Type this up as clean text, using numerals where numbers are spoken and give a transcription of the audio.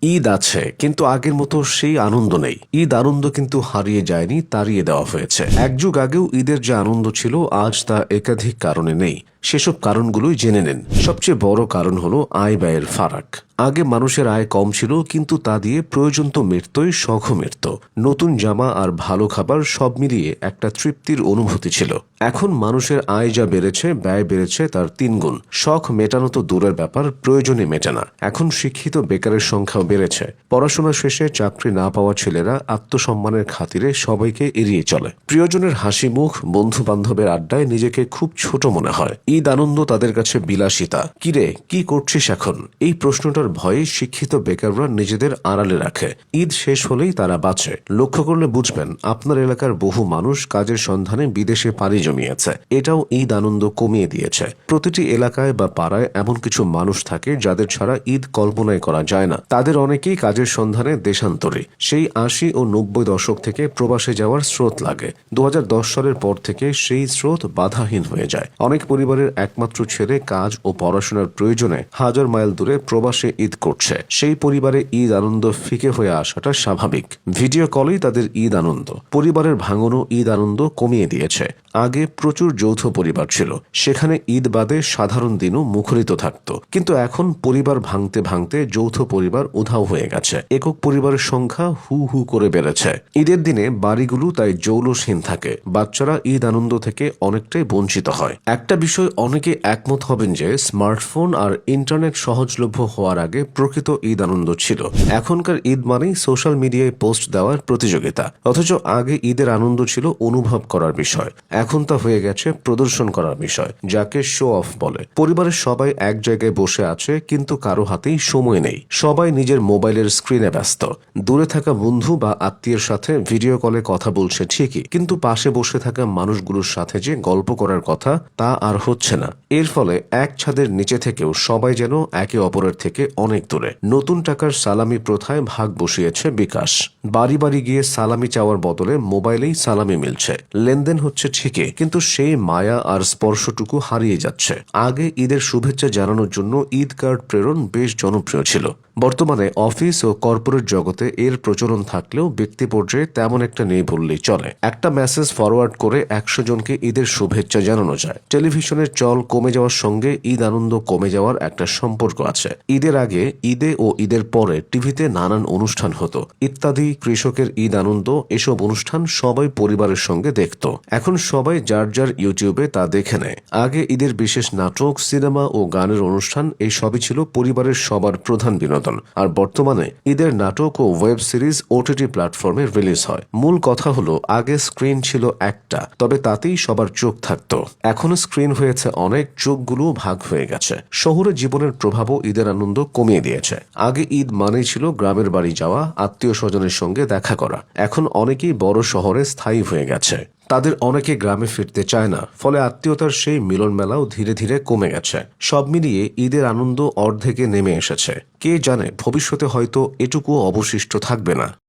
ঈদ আছে, কিন্তু আগের মতো সেই আনন্দ নেই। ঈদ আনন্দ কিন্তু হারিয়ে যায়নি, তাড়িয়ে দেওয়া হয়েছে। এক যুগ আগেও ঈদের যে আনন্দ ছিল, আজ তা একাধিক কারণে নেই। সেসব কারণগুলোই জেনে নিন। সবচেয়ে বড় কারণ হলো আয় ব্যয়ের ফারাক। আগে মানুষের আয় কম ছিল, কিন্তু তা দিয়ে প্রয়োজন তো মিটতই, শখও মিটত। নতুন জামা আর ভালো খাবার সব মিলিয়ে একটা তৃপ্তির অনুভূতি ছিল। এখন মানুষের আয় যা বেড়েছে, ব্যয় বেড়েছে তার 3 গুণ। শখ মেটানো তো দূরের ব্যাপার, প্রয়োজনে মেটে না। এখন শিক্ষিত বেকারের সংখ্যাও বেড়েছে। পড়াশোনা শেষে চাকরি না পাওয়া ছেলেরা আত্মসম্মানের খাতিরে সবাইকে এড়িয়ে চলে। প্রিয়জনের হাসি মুখ, বন্ধু বান্ধবের আড্ডায় নিজেকে খুব ছোট মনে হয়। ঈদ আনন্দ তাদের কাছে বিলাসিতা। কিরে, কি করছিস এখন? এই প্রশ্নটার ভয়ে শিক্ষিত বেকাররা নিজেদের আড়ালে রাখে। ঈদ শেষ হলেই তারা বাঁচে। লক্ষ্য করলে বুঝবেন, আপনার এলাকার বহু মানুষ কাজের সন্ধানে বিদেশে পাড়ি জমিয়েছে। এটাও ঈদ আনন্দ কমিয়ে দিয়েছে। প্রতিটি এলাকায় বা পাড়ায় এমন কিছু মানুষ থাকে যাদের ছাড়া ঈদ কল্পনাই করা যায় না। তাদের অনেকেই কাজের সন্ধানে দেশান্তরী। সেই ৮০ ও ৯০ দশক থেকে প্রবাসে যাওয়ার স্রোত লাগে। ২০১০ সালের পর থেকে সেই স্রোত বাধাহীন হয়ে যায়। অনেক পরিবারের একমাত্র ছেলে কাজ ও পড়াশোনার প্রয়োজনে হাজার মাইল দূরে প্রবাসে ঈদ করছে। সেই পরিবারে ঈদ আনন্দ ফিকে হয়ে আসাটা স্বাভাবিক। ভিডিও কলেই তাদের ঈদ আনন্দ। পরিবারের ভাঙনও ঈদ আনন্দ কমিয়ে দিয়েছে। আগে প্রচুর যৌথ পরিবার ছিল, সেখানে ঈদ বাদে সাধারণ দিনও মুখরিত থাকত। কিন্তু এখন পরিবার ভাঙতে ভাঙতে যৌথ পরিবার উধাও হয়ে গেছে। একক পরিবারের সংখ্যা হু হু করে বেড়েছে। ঈদের দিনে বাড়িগুলো তাই জৌলসহীন থাকে। বাচ্চারা ঈদ আনন্দ থেকে অনেকটাই বঞ্চিত হয়। একটা বিষয় অনেকে একমত হবেন যে স্মার্টফোন আর ইন্টারনেট সহজলভ্য হওয়ার আগে প্রকৃত ঈদ আনন্দ ছিল। এখনকার ঈদ মানেই সোশ্যাল মিডিয়ায় পোস্ট দেওয়ার প্রতিযোগিতা। অথচ আগে ঈদের আনন্দ ছিল অনুভব করার বিষয়। এখন তা হয়ে গেছে প্রদর্শন করার বিষয়, যাকে শো অফ বলে। পরিবারের সবাই এক জায়গায় বসে আছে, কিন্তু কারো হাতেই সময় নেই। সবাই নিজের মোবাইলের স্ক্রিনে ব্যস্ত। দূরে থাকা বন্ধু বা আত্মীয়ের সাথে ভিডিও কলে কথা বলছে ঠিকই, কিন্তু পাশে বসে থাকা মানুষগুলোর সাথে যে গল্প করার কথা, তা আর হচ্ছে না। এর ফলে এক ছাদের নিচে থেকেও সবাই যেন একে অপরের থেকে অনেক দূরে। নতুন টাকার সালামি প্রথায় ভাগ বসিয়েছে বিকাশ। বাড়ি বাড়ি গিয়ে সালামি চাওয়ার বদলে মোবাইলেই সালামি মিলছে। লেনদেন হচ্ছে ঠিকই, কিন্তু সেই মায়া আর স্পর্শটুকু হারিয়ে যাচ্ছে। আগে ঈদের শুভেচ্ছা জানানোর জন্য ঈদ কার্ড প্রেরণ বেশ জনপ্রিয় ছিল। বর্তমানে অফিস ও কর্পোরেট জগতে এর প্রচলন থাকলেও ব্যক্তি পর্যায়ে তেমন একটা নেই বললেই চলে। একটা মেসেজ ফরওয়ার্ড করে ১০০ জনকে ঈদের শুভেচ্ছা জানানো যায়। টেলিভিশনের চল কমে যাওয়ার সঙ্গে ঈদ আনন্দ কমে যাওয়ার একটা সম্পর্ক আছে। ঈদের আগে, ঈদে ও ঈদের পরে টিভিতে নানান অনুষ্ঠান হতো ইত্যাদি। কৃষকের ঈদ আনন্দ, এসব অনুষ্ঠান সবাই পরিবারের সঙ্গে দেখত। এখন সবাই যার যার ইউটিউবে তা দেখে নেয়। আগে ঈদের বিশেষ নাটক, সিনেমা ও গানের অনুষ্ঠান, এই সবই ছিল পরিবারের সবার প্রধান বিনোদন। আর বর্তমানে ঈদের নাটক ও ওয়েব সিরিজ ওটিটি প্ল্যাটফর্মে রিলিজ হয়। মূল কথা হলো, আগে স্ক্রিন ছিল একটা, তবে তাতেই সবার চোখ থাকত। এখনো স্ক্রিন হয়েছে অনেক, চোখগুলো ভাগ হয়ে গেছে। শহুরে জীবনের প্রভাবও ঈদের আনন্দ কমিয়ে দিয়েছে। আগে ঈদ মানেই ছিল গ্রামের বাড়ি যাওয়া, আত্মীয় স্বজনের সঙ্গে দেখা করা। এখন অনেকেই বড় শহরে স্থায়ী হয়ে গেছে। তাদের অনেকে গ্রামে ফিরতে চায় না, ফলে আত্মীয়তার সেই মিলন মেলাও ধীরে ধীরে কমে গেছে। সব মিলিয়ে ঈদের আনন্দ অর্ধেকে নেমে এসেছে। কে জানে, ভবিষ্যতে হয়তো এটুকুও অবশিষ্ট থাকবে না।